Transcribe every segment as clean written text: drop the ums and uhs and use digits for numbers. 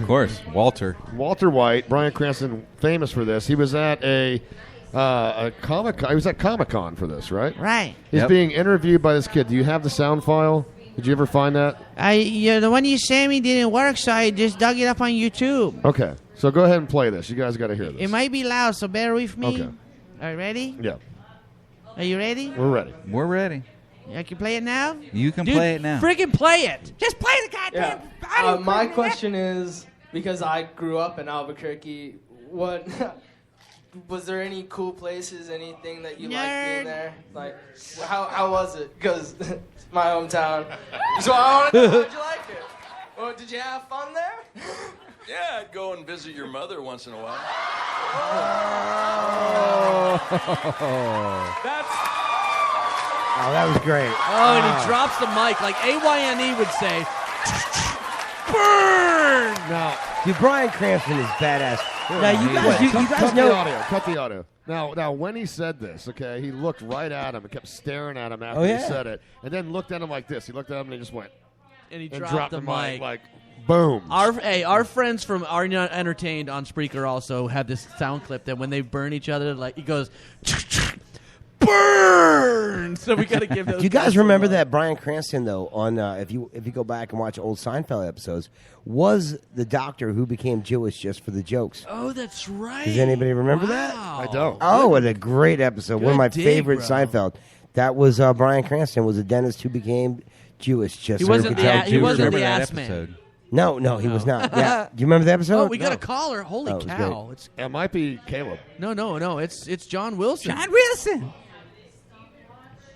course, Walter White, Bryan Cranston, famous for this. He was at a Comic-Con. He was at Comic-Con for this, right? Right. He's being interviewed by this kid. Do you have the sound file? Did you ever find that? The one you sent me didn't work, so I just dug it up on YouTube. Okay, so go ahead and play this. You guys got to hear this. It might be loud, so bear with me. Okay. Are you ready? Yeah. Are you ready? We're ready. We're ready. I can play it now? You can Dude, play it now. Freaking play it. Just play the goddamn audio. My question is, because I grew up in Albuquerque, what was there any cool places, anything that you liked being there? Like, how was it? Because it's my hometown. So I want to know, how'd you like it? Well, did you have fun there? Yeah, I'd go and visit your mother once in a while. Oh, that was great. Oh, and he drops the mic like AYNE would say. Burn! Now, dude, Bryan Cranston is badass. Now, you guys cut know. Cut the audio. Now, when he said this, okay, he looked right at him and kept staring at him after he said it, and then looked at him like this. He looked at him and he just went. And he and dropped the mic. Like, boom. Our friends from Are Not Entertained on Spreaker also have this sound clip that when they burn each other, like he goes, burn. So we got to give those. Do you guys remember that Bryan Cranston though? On if you go back and watch old Seinfeld episodes, was the doctor who became Jewish just for the jokes? Oh, that's right. Does anybody remember that? I don't. Oh, what a great episode! One of my dig, favorite bro. Seinfeld. That was Bryan Cranston was a dentist who became Jewish just He so wasn't he could tell he Jews. wasn't Remember the that ass man. episode? No, he was not. Yeah, do you remember the episode? Oh, we got a caller. Holy Oh, it was cow! It's It might be Caleb. no. It's John Wilson. John Wilson.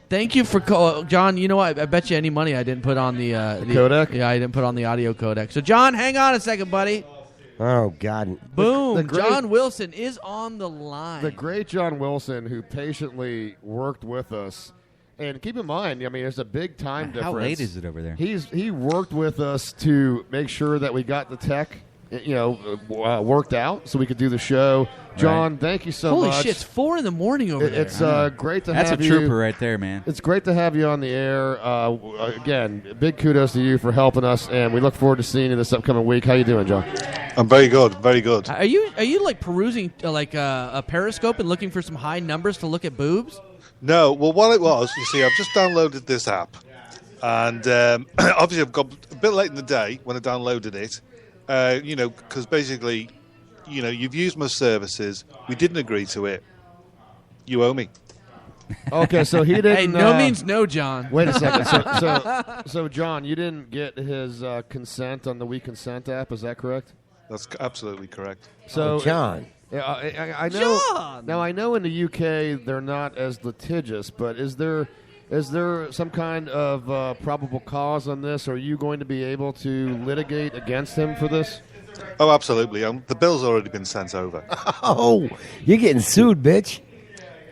Thank you for John. You know what? I bet you any money I didn't put on the codec? Yeah, I didn't put on the audio codec. So John, hang on a second, buddy. Oh God! Boom! the great- John Wilson is on the line. The great John Wilson, who patiently worked with us. And keep in mind, I mean, there's a big time difference. How late is it over there? He worked with us to make sure that we got the tech, worked out so we could do the show. John, thank you so Holy much. shit! It's 4 a.m. over there. It's great to That's have a you. trooper right there, man. It's great to have you on the air. Again, big kudos to you for helping us, and we look forward to seeing you this upcoming week. How you doing, John? I'm very good, very good. Are you like perusing a Periscope and looking for some high numbers to look at boobs? No, well, what it was, you see, I've just downloaded this app, and obviously I've got a bit late in the day when I downloaded it, because basically, you've used my services, we didn't agree to it, you owe me. Okay, so he didn't. Hey, no means no, John. Wait a second. So John, you didn't get his consent on the We Consent app. Is that correct? That's absolutely correct. So John. Yeah, I know. John! Now I know in the UK they're not as litigious, but is there some kind of probable cause on this? Are you going to be able to litigate against him for this? Oh, absolutely. The bill's already been sent over. Oh, you're getting sued, bitch.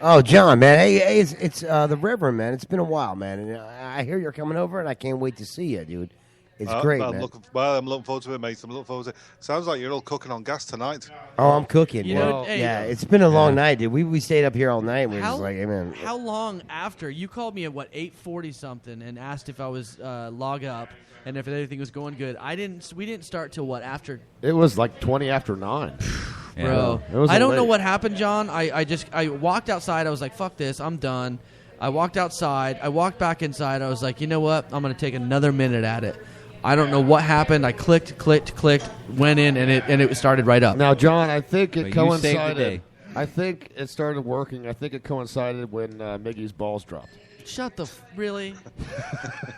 Oh, John, man, hey, it's the Reverend, man. It's been a while, man, and I hear you're coming over, and I can't wait to see you, dude. It's great, I'm man. looking forward to it, mate. I'm looking forward to it. Sounds like you're all cooking on gas tonight. Oh, I'm cooking. You man. know, hey, yeah, it's been a long night, dude. We stayed up here all night. We were just like, hey, man. How long after you called me at 8:40 something and asked if I was log up and if everything was going good? We didn't start till what after? It was like 20 after 9. Bro, It was I don't late. know what happened, John. I walked outside. I was like, fuck this. I'm done. I walked outside. I walked back inside. I was like, you know what? I'm going to take another minute at it. I don't know what happened. I clicked, went in, and it started right up. Now, John, I think it But you saved the coincided. day. I think it started working. I think it coincided when Miggy's balls dropped. Shut the really?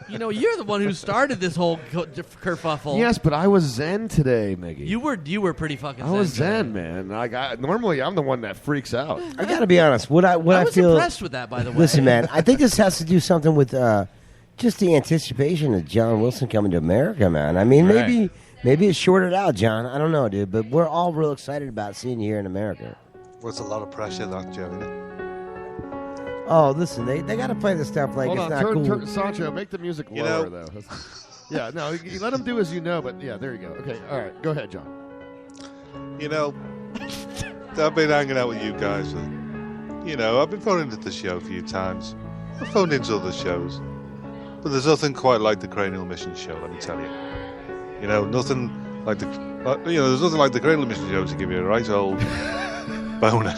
You're the one who started this whole kerfuffle. Yes, but I was zen today, Miggy. You were pretty fucking. I was zen, zen, man. Normally, I'm the one that freaks out. I got to be honest. What I I was feel. impressed with that, by the way. Listen, man, I think this has to do something with just the anticipation of John Wilson coming to America, man. I mean, Right. maybe it's shorted out, John. I don't know, dude, but we're all real excited about seeing you here in America. Well, it's a lot of pressure, that, Jeremy. Oh, listen, they got to play the stuff like Hold it's on, not cool. turn, Sancho, make the music You lower, know- though. Yeah, no, you let him do as you know, but yeah, there you go. Okay, all right, go ahead, John. I've been hanging out with you guys. I've been phoned into the show a few times. I've phoned into other shows. But there's nothing quite like the Cranial Mission show, let me tell you. Nothing like there's nothing like the Cradle Mission show to give you a right old boner.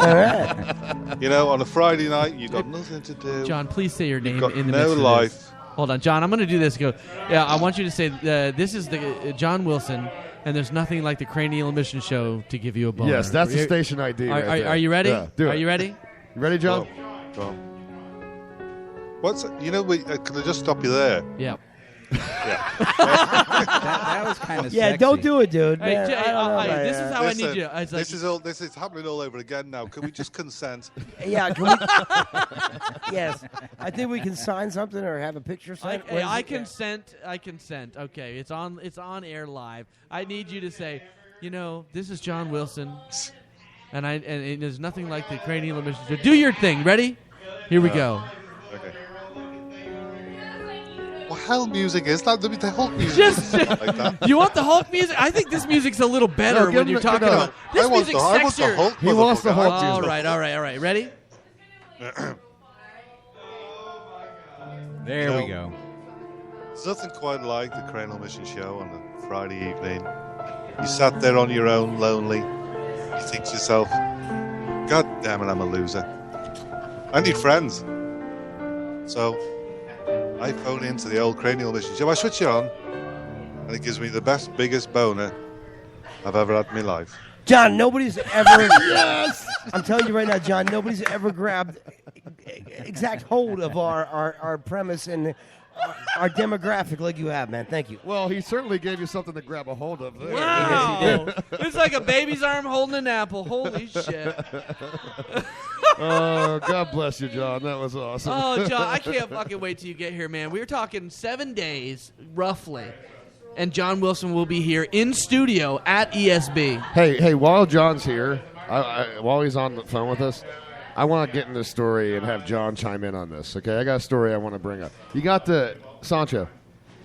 All right. On a Friday night, you've got nothing to do. John, please say your name You've got in the no midst of life. this. Hold on, John. I'm going to do this. Go. Yeah, I want you to say this is the John Wilson, and there's nothing like the Cranial Emission Show to give you a boner. Yes, that's the station ID. Are you ready? Yeah, do it. Are you ready? You ready, John? Go. What's can I just stop you there? Yeah. Yeah. That was kind of Yeah, sexy. don't do it, dude. Hey, Man, Jay, I don't know about this is that. how I need you. It's like, This is happening all over again now. Can we just consent? Yeah, can we? Yes, I think we can sign something or have a picture signed. I consent. I consent. Okay, it's on air live. I need you to say, this is John Wilson, and there's nothing like the Cranial Emission Show. Do your thing. Ready? Here we go. Okay. What hell music is that? The Hulk music. Just like that. You want the Hulk music? I think this music's a little better No, give when him you're the- talking no. about this I want music's the sexier. Hulk. He wants the Hulk motherfucker. music. All right. Ready? There we go. There's nothing quite like the Cranial Mission show on a Friday evening. You sat there on your own, lonely. You think to yourself, God damn it, I'm a loser. I need friends. So I phone into the old Cranial Mission show. I switch it on, and it gives me the best, biggest boner I've ever had in my life. John, nobody's ever. Yes. I'm telling you right now, John, nobody's ever grabbed exact hold of our premise and our demographic like you have, man. Thank you. Well, he certainly gave you something to grab a hold of there. Wow! It's like a baby's arm holding an apple. Holy shit! Oh, God bless you, John. That was awesome. Oh, John, I can't fucking wait till you get here, man. We were talking 7 days, roughly, and John Wilson will be here in studio at ESB. Hey, while John's here, while he's on the phone with us, I want to get in this story and have John chime in on this. Okay, I got a story I want to bring up. You got the Sancho.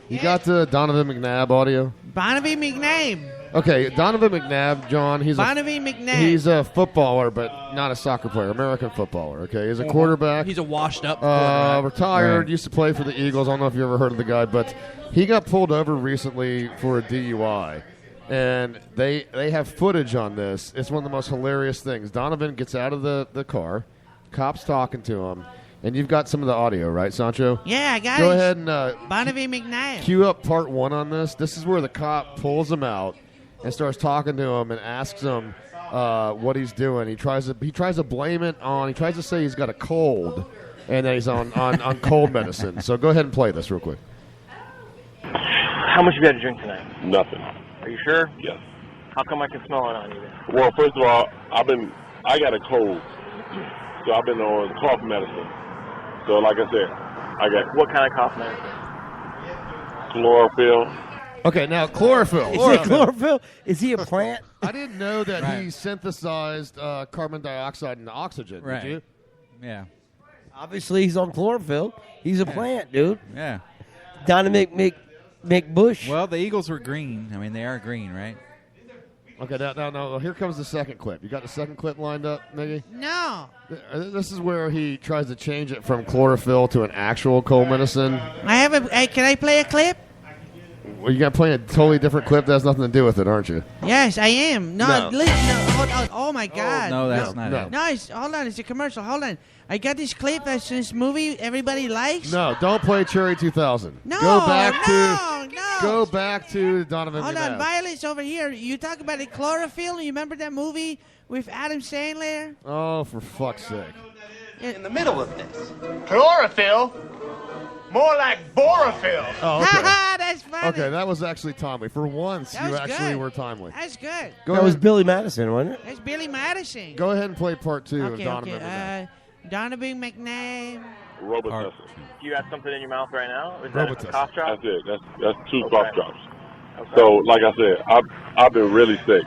You got the Donovan McNabb audio. Barnaby McNabb. Okay, Donovan McNabb, John. Barnaby McNabb. He's a footballer, but not a soccer player. American footballer. Okay, he's a quarterback. He's a washed-up quarterback. Retired. Right. Used to play for the Eagles. I don't know if you ever heard of the guy, but he got pulled over recently for a DUI. And they have footage on this. It's one of the most hilarious things. Donovan gets out of the car, cops talking to him, and you've got some of the audio, right, Sancho? Yeah, I got it. Go ahead and Barnaby McNabb. cue up part 1 on this. This is where the cop pulls him out and starts talking to him and asks him what he's doing. He tries to blame it on. He tries to say he's got a cold and that he's on cold medicine. So go ahead and play this real quick. How much have you had to drink tonight? Nothing. Are you sure? Yes. How come I can smell it on you then? Well, first of all, I got a cold, so I've been on cough medicine. So, like I said, I got What kind of cough medicine? chlorophyll. Okay, now chlorophyll. Is he chlorophyll? Is he a plant? I didn't know that he Right. synthesized carbon dioxide and oxygen. Right. Did you? Yeah. Obviously, he's on chlorophyll. He's a plant, dude. Yeah. Donovan McBush. Well, the Eagles were green. I mean, they are green, right? Okay, now, here comes the second clip. You got the second clip lined up, Miggy? No. This is where he tries to change it from chlorophyll to an actual cold medicine. I have a. Can I play a clip? Well, you got to play a totally different clip that has nothing to do with it, aren't you? Yes, I am. No, No. hold on. Oh my God. No, that's not no. it. No, hold on. It's a commercial. Hold on. I got this clip that's in this movie everybody likes. No, don't play Cherry 2000. No, Go back no. Go back to Donovan Hold on, McNabb. Violet's over here. You talk about the chlorophyll. You remember that movie with Adam Sandler? Oh, for fuck's sake. In the middle of this. Chlorophyll? More like borophyll. Oh, okay. Haha, that's funny. Okay, that was actually timely. For once, That you was actually good. were timely. That's good. Go That was ahead. Billy Madison, wasn't it? That's Billy Madison. Go ahead and play part 2 of Okay, Donovan okay. McNabb. Donovan McNabb. Robitussin. Do you have something in your mouth right now? Is that Robitussin. a cough drop? That's it. That's 2 Okay. cough drops. Okay. So, like I said, I've been really sick.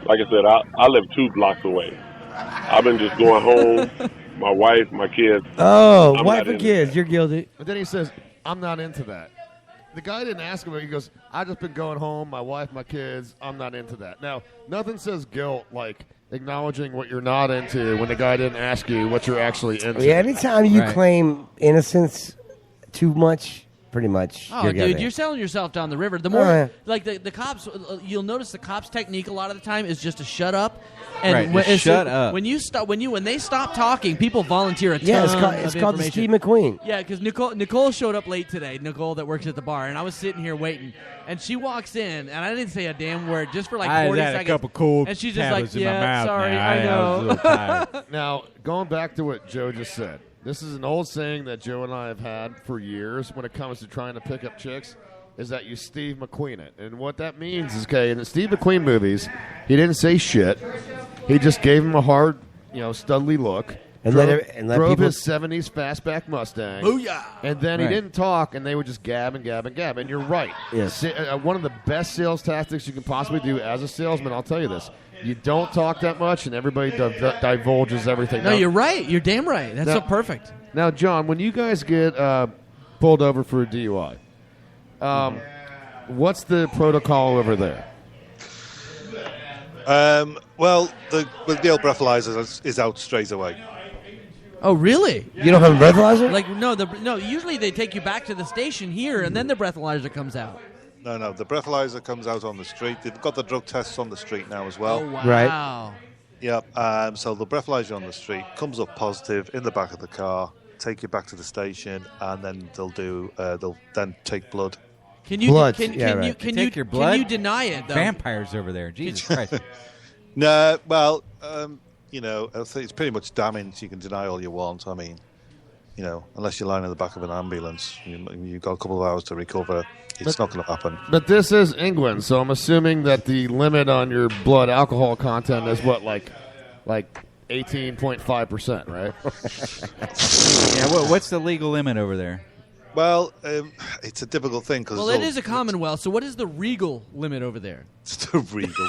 Like I said, I live 2 blocks away. I've been just going home. My wife, my kids. Oh, I'm wife not and in kids. You're guilty. And then he says, I'm not into that. The guy didn't ask him. He goes, I've just been going home, my wife, my kids. I'm not into that. Now, nothing says guilt like acknowledging what you're not into when the guy didn't ask you what you're actually into. Yeah, anytime you Right. claim innocence too much, pretty much. Oh, you're dude, getting you're it. selling yourself down the river. The more, yeah. like the cops, you'll notice the cops' technique a lot of the time is just to shut up. And Right, when, just shut up. When they stop talking, people volunteer a ton. Yeah, of it's called the Steve information. McQueen. Yeah, because Nicole showed up late today. Nicole that works at the bar, and I was sitting here waiting, and she walks in, and I didn't say a damn word just for like 40 had seconds. a couple cold and she's just like, tablets in my "Yeah, mouth sorry, now. I was a know." little tired. Now, going back to what Joe just said, this is an old saying that Joe and I have had for years when it comes to trying to pick up chicks, is that you Steve McQueen it. And what that means is, okay, in the Steve McQueen movies, he didn't say shit. He just gave him a hard, studly look. And drove, let drove people- his 70s fastback Mustang. Booyah! And then he Right. didn't talk, and they would just gab and gab and gab. And you're right. Yes. One of the best sales tactics you can possibly do as a salesman, I'll tell you this. You don't talk that much, and everybody divulges everything. No, Now- you're right. You're damn right. That's so perfect. Now, John, when you guys get pulled over for a DUI, what's the protocol over there? Well, the old breathalyzer is out straight away. Oh, really? You don't have a breathalyzer? Like no. Usually they take you back to the station here, and then the breathalyzer comes out. No, the breathalyzer comes out on the street. They've got the drug tests on the street now as well. Oh, wow. Right. Yep. So the breathalyzer on the street comes up positive in the back of the car, take you back to the station, and then they'll then take blood. Can you Blood. can Yeah, you right. can Take you your blood? can you deny it though? Vampires over there. Jesus Christ. No, well, I think it's pretty much damning. You can deny all you want. I mean, unless you're lying in the back of an ambulance, you've got a couple of hours to recover. It's not going to happen. But this is England, so I'm assuming that the limit on your blood alcohol content is what, like 18.5%, right? Yeah. What's the legal limit over there? Well, it's a difficult thing because Well, it is a Commonwealth. So what is the regal limit over there? It's the regal.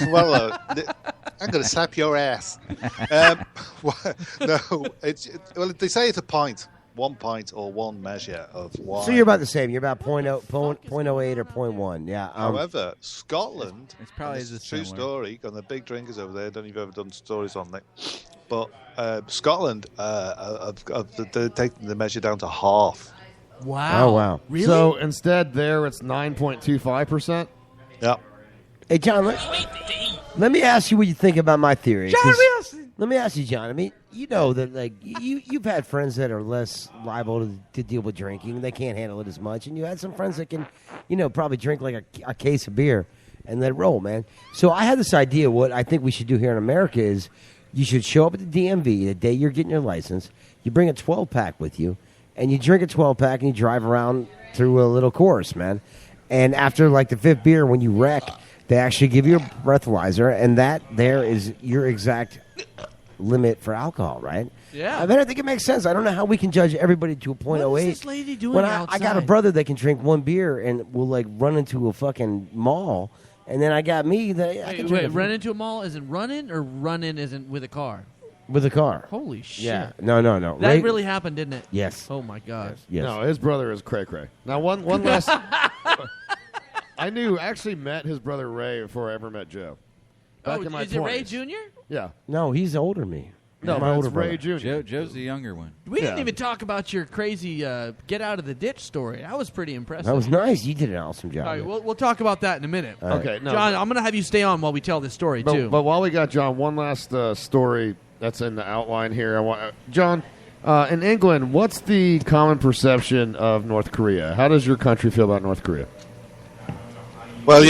Well, I'm going to slap your ass. No, they say it's a pint. 1 pint or one measure of wine. So you're about the same. You're about 0.08 or 0.1. Yeah. However, Scotland, It's probably and the it's a true similar. story, and the big drinkers over there. I don't know if you've ever done stories on that. But Scotland, they're taking the measure down to half. Wow. Oh, wow. Really? So instead there it's 9.25%? Yeah. Hey, John, let me ask you what you think about my theory. John 'cause- Wilson. Let me ask you, John. I mean, you know that like you've had friends that are less liable to deal with drinking. They can't handle it as much, and you had some friends that can, probably drink like a case of beer and let it roll, man. So I had this idea. What I think we should do here in America is you should show up at the DMV the day you're getting your license. You bring a 12-pack with you, and you drink a 12-pack and you drive around through a little course, man. And after like the fifth beer, when you wreck, they actually give you a breathalyzer, and that there is your exact limit for alcohol, right? Yeah. I mean, I think it makes sense. I don't know how we can judge everybody to a 0.08. What is this lady doing when I got a outside? brother that can drink one beer and will like run into a fucking mall, and then I got me that I can drink Run into a mall isn't running, or running isn't with a car? with a car. Holy shit. Yeah. No. That Ray- really happened, didn't it? Yes. Oh, my God. Yes. No, his brother is cray-cray. Now, one last... I actually met his brother Ray before I ever met Joe. Back in my is it Ray 20s. Jr.? Yeah. No, he's older than me. No, my it's older Ray brother. Jr. Joe's the younger one. We didn't Yeah. even talk about your crazy get out of the ditch story. That was pretty impressive. That was nice. You did an awesome job. All right, we'll talk about that in a minute. All right. Okay, no. John, I'm going to have you stay on while we tell this story, too. But while we got John, one last story that's in the outline here. I want John, in England, what's the common perception of North Korea? How does your country feel about North Korea? Well,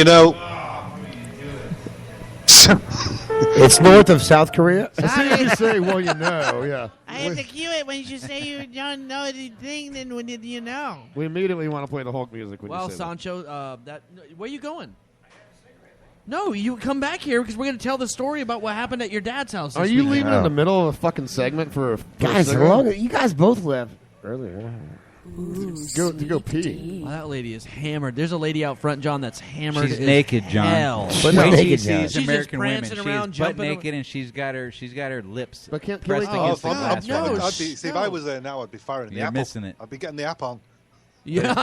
It's north of South Korea. As soon as you say, well, yeah. I have to cue it when you say you don't know anything. Then when did you know? We immediately want to play the Hulk music when Well, you say that. Sancho, where you going? No, you come back here because we're going to tell the story about what happened at your dad's house. Are this you weekend. leaving in the middle of a fucking segment for a Guys, cigarette? you guys both left earlier. Go pee. Well, that lady is hammered. There's a lady out front, John, that's hammered. She's as naked, John. hell. But She's wait till you naked, see John. these She's just American women. prancing She's around, butt jumping naked, and she's got her lips But pressed against the glass. No, see if I was there now, I'd be firing the You're app missing up. it. I'd be getting the app on. Yeah.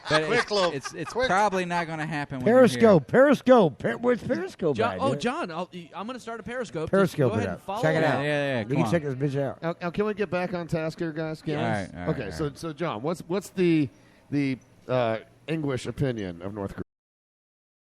But Quick, Lo. it's Quick. probably not going to happen. When Periscope. Where's Periscope? John, at, oh, dude? John, I'm going to start a Periscope. Just Periscope go it ahead out. and follow Check it us. out. Yeah, You come can on. check this bitch out. Now, can we get back on task here, guys? Can we? All right, all right, Okay, all right. so John, what's the English opinion of North Korea?